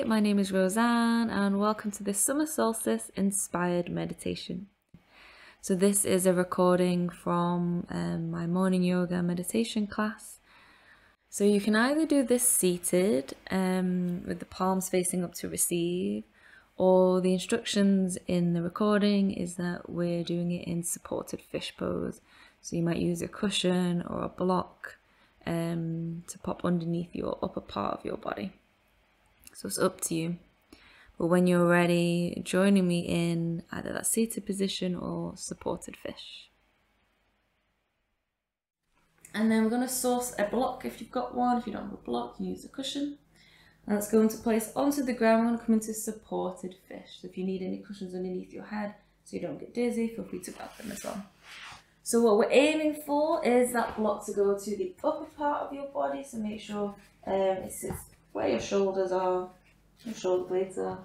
my name is Rosanne and welcome to this summer solstice inspired meditation. So this is a recording from my morning yoga meditation class. So you can either do this seated with the palms facing up to receive, or the instructions in the recording is that we're doing it in supported fish pose. So you might use a cushion or a block to pop underneath your upper part of your body. So it's up to you. But when you're ready, joining me in either that seated position or supported fish. And then we're going to source a block if you've got one. If you don't have a block, use a cushion. And let's go into place onto the ground. We're going to come into supported fish. So if you need any cushions underneath your head so you don't get dizzy, feel free to grab them as well. So what we're aiming for is that block to go to the upper part of your body. So make sure it sits where your shoulders are, your shoulder blades are.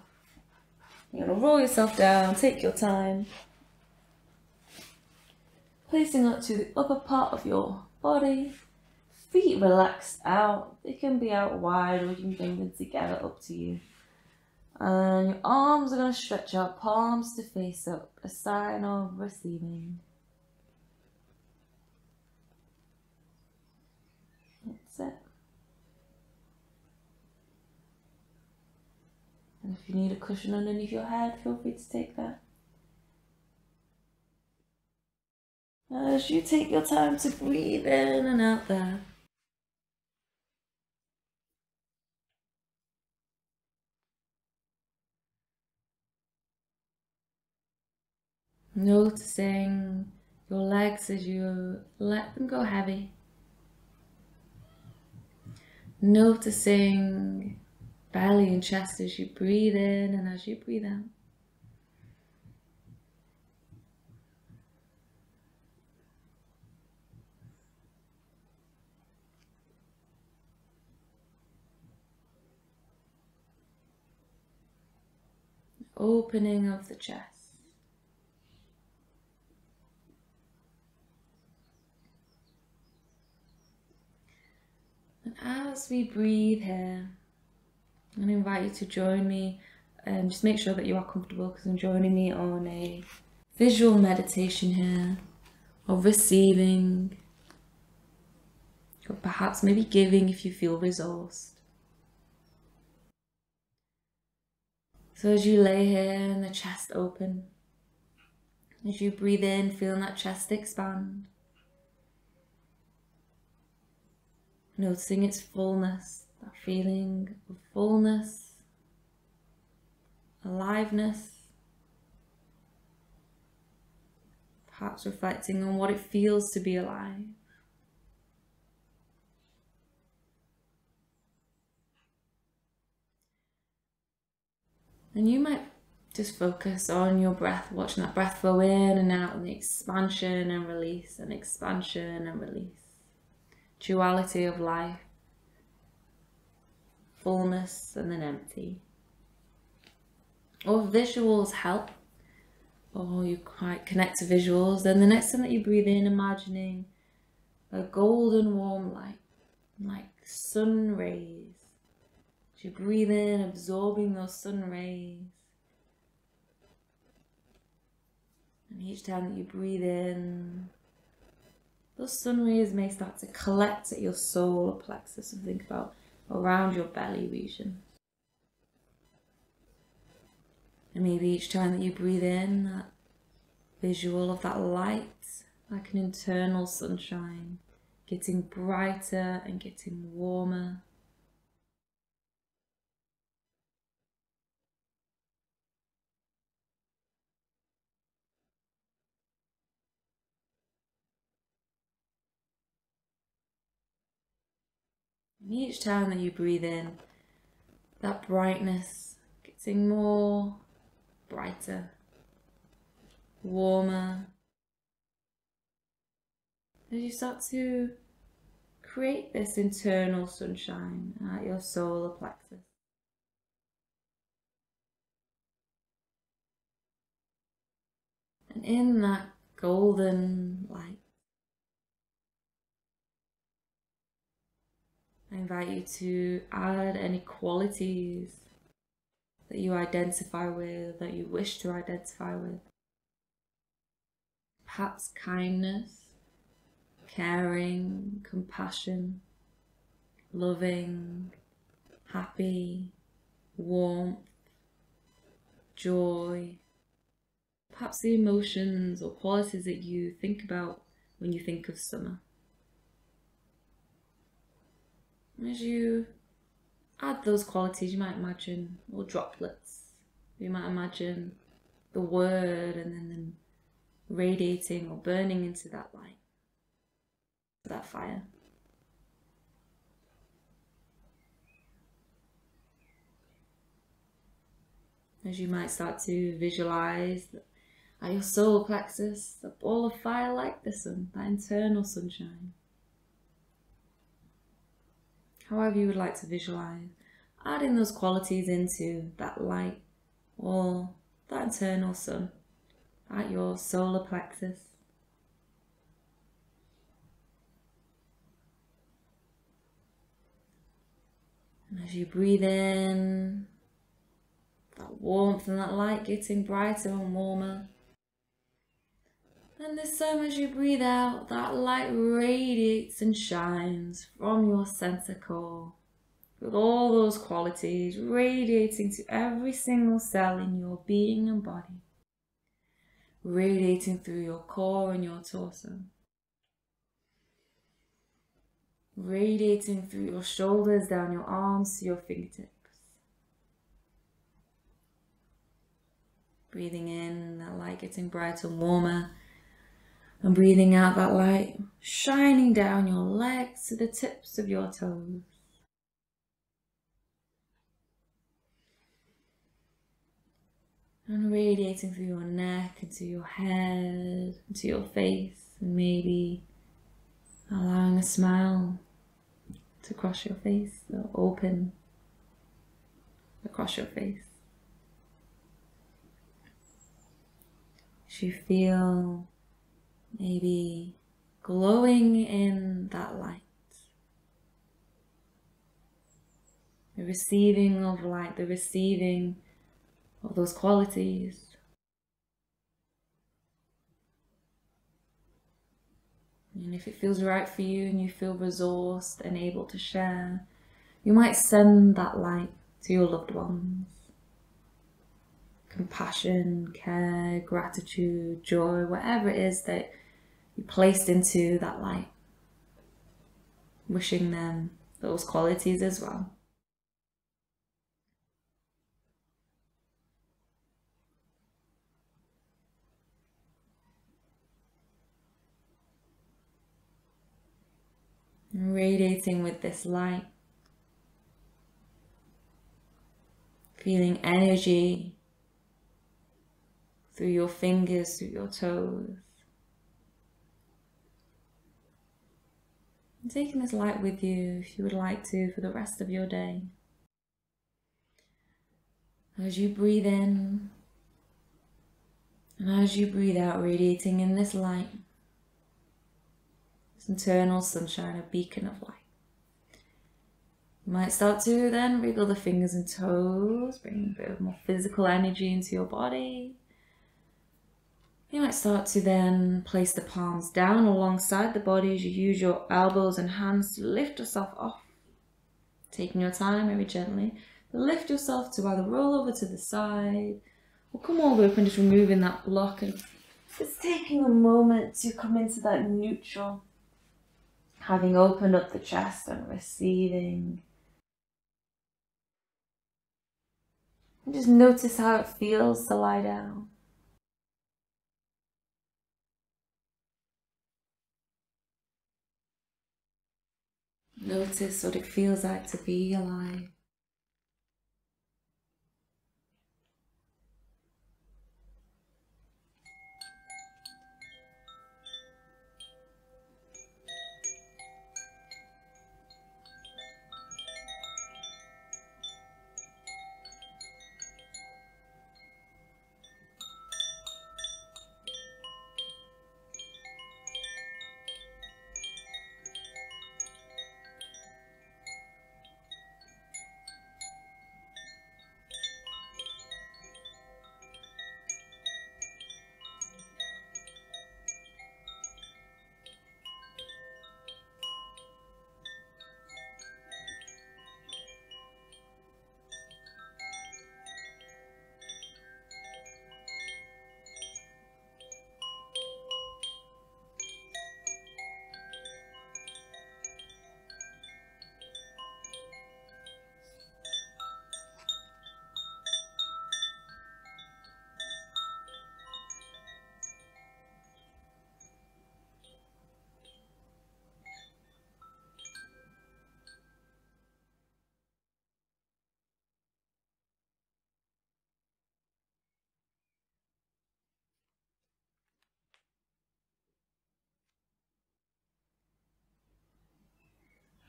You're going to roll yourself down, take your time. Placing that to the upper part of your body. Feet relaxed out. They can be out wide or you can bring them together, up to you. And your arms are going to stretch out, palms to face up, a sign of receiving. That's it. And if you need a cushion underneath your head, feel free to take that. As you take your time to breathe in and out there. Noticing your legs as you let them go heavy. Noticing belly and chest as you breathe in and as you breathe out. Opening of the chest. And as we breathe here, I'm going to invite you to join me and just make sure that you are comfortable, because I'm joining me on a visual meditation here of receiving, or perhaps maybe giving if you feel resourced. So as you lay here and the chest open, as you breathe in, feeling that chest expand, noticing its fullness, that feeling of fullness, aliveness, perhaps reflecting on what it feels to be alive. And you might just focus on your breath, watching that breath flow in and out, and the expansion and release, and expansion and release. Duality of life, fullness and then empty. Or visuals help, or you quite connect to visuals. Then the next time that you breathe in, imagining a golden warm light, like sun rays. As you breathe in, absorbing those sun rays. And each time that you breathe in, those sun rays may start to collect at your solar plexus, and think about around your belly region. And maybe each time that you breathe in, that visual of that light, like an internal sunshine, getting brighter and getting warmer. And each time that you breathe in, that brightness getting more brighter, warmer. As you start to create this internal sunshine at your solar plexus. And in that golden light, I invite you to add any qualities that you identify with, that you wish to identify with. Perhaps kindness, caring, compassion, loving, happy, warmth, joy. Perhaps the emotions or qualities that you think about when you think of summer. As you add those qualities, you might imagine little droplets. You might imagine the word and then them radiating or burning into that light, that fire. As you might start to visualize at your solar plexus, a ball of fire like the sun, that internal sunshine. However you would like to visualize, adding those qualities into that light or that internal sun at your solar plexus. And as you breathe in, that warmth and that light getting brighter and warmer. And this time as you breathe out, that light radiates and shines from your center core with all those qualities radiating to every single cell in your being and body, radiating through your core and your torso, radiating through your shoulders, down your arms to your fingertips. Breathing in, that light getting brighter and warmer, and breathing out, that light shining down your legs to the tips of your toes. And radiating through your neck, into your head, into your face, and maybe allowing a smile to cross your face, or open across your face. As you feel maybe glowing in that light, the receiving of light, the receiving of those qualities. And if it feels right for you and you feel resourced and able to share, you might send that light to your loved ones. Compassion, care, gratitude, joy, whatever it is that you placed into that light. Wishing them those qualities as well. And radiating with this light. Feeling energy through your fingers, through your toes. And taking this light with you if you would like to for the rest of your day. As you breathe in and as you breathe out, radiating in this light, this internal sunshine, a beacon of light. You might start to then wriggle the fingers and toes, bring a bit of more physical energy into your body. You might start to then place the palms down alongside the body as you use your elbows and hands to lift yourself off. Taking your time very gently. Lift yourself to either roll over to the side or come all the way up and just removing that block and just taking a moment to come into that neutral. Having opened up the chest and receiving. And just notice how it feels to lie down. Notice what it feels like to be alive.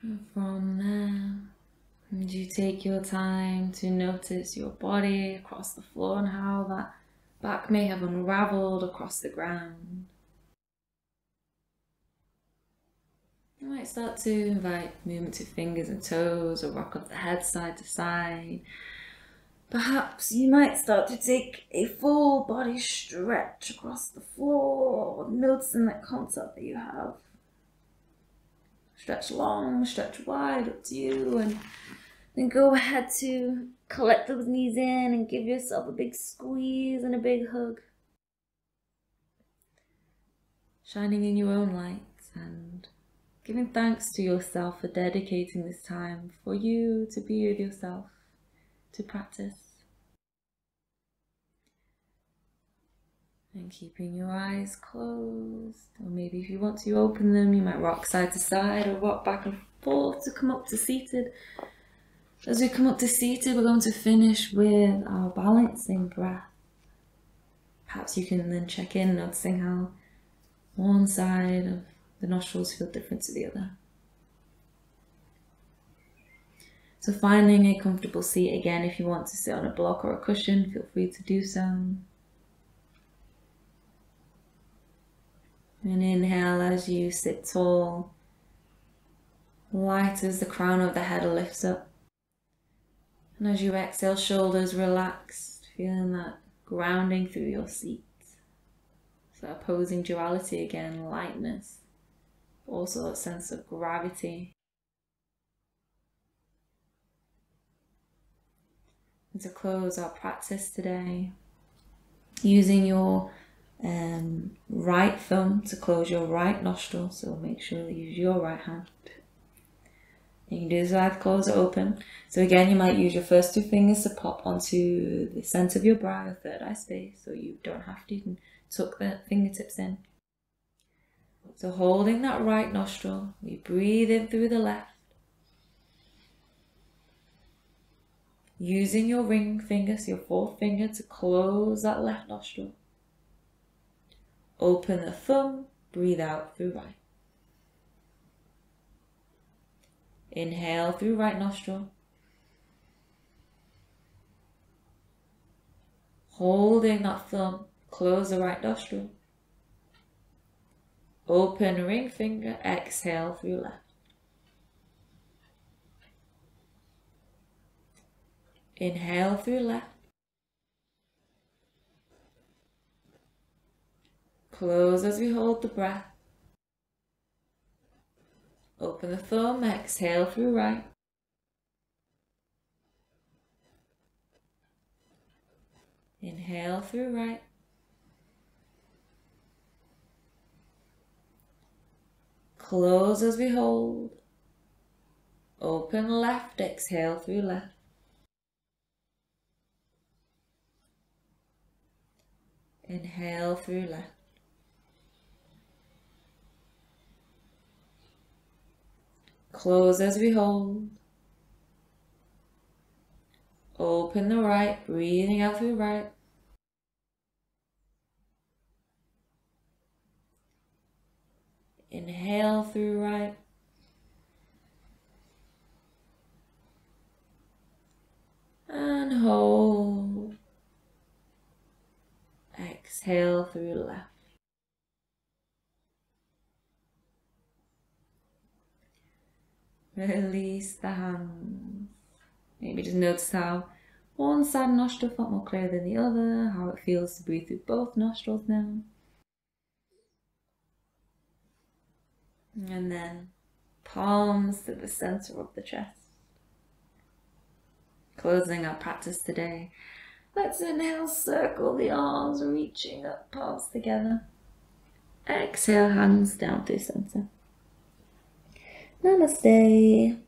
And from there, and you take your time to notice your body across the floor and how that back may have unraveled across the ground. You might start to invite movement to fingers and toes or rock up the head side to side. Perhaps you might start to take a full body stretch across the floor, noticing that concept that you have. Stretch long, stretch wide, up to you, and then go ahead to collect those knees in and give yourself a big squeeze and a big hug. Shining in your own light and giving thanks to yourself for dedicating this time for you to be with yourself, to practice. And keeping your eyes closed, or maybe if you want to open them, you might rock side to side or rock back and forth to come up to seated. As we come up to seated, we're going to finish with our balancing breath. Perhaps you can then check in, noticing how one side of the nostrils feel different to the other. So finding a comfortable seat again, if you want to sit on a block or a cushion, feel free to do so. And inhale as you sit tall, light as the crown of the head lifts up. And as you exhale, shoulders relaxed, feeling that grounding through your seat. So opposing duality again, lightness, also a sense of gravity. And to close our practice today, using your right thumb to close your right nostril, so make sure you use your right hand. You can do this with close or open. So again, you might use your first two fingers to pop onto the center of your brow, your third eye space, so you don't have to, you can tuck the fingertips in. So holding that right nostril, we breathe in through the left. Using your ring finger, so your fourth finger, to close that left nostril. Open the thumb, breathe out through right. Inhale through right nostril. Holding that thumb, close the right nostril. Open ring finger, exhale through left. Inhale through left. Close as we hold the breath. Open the thumb, exhale through right. Inhale through right. Close as we hold. Open left, exhale through left. Inhale through left. Close as we hold. Open the right, breathing out through right. Inhale through right. And hold. Exhale through left. Release the hands. Maybe just notice how one side nostril felt more clear than the other, how it feels to breathe through both nostrils now. And then palms to the center of the chest. Closing our practice today. Let's inhale, circle the arms, reaching up, palms together. Exhale, hands down through center. Namaste.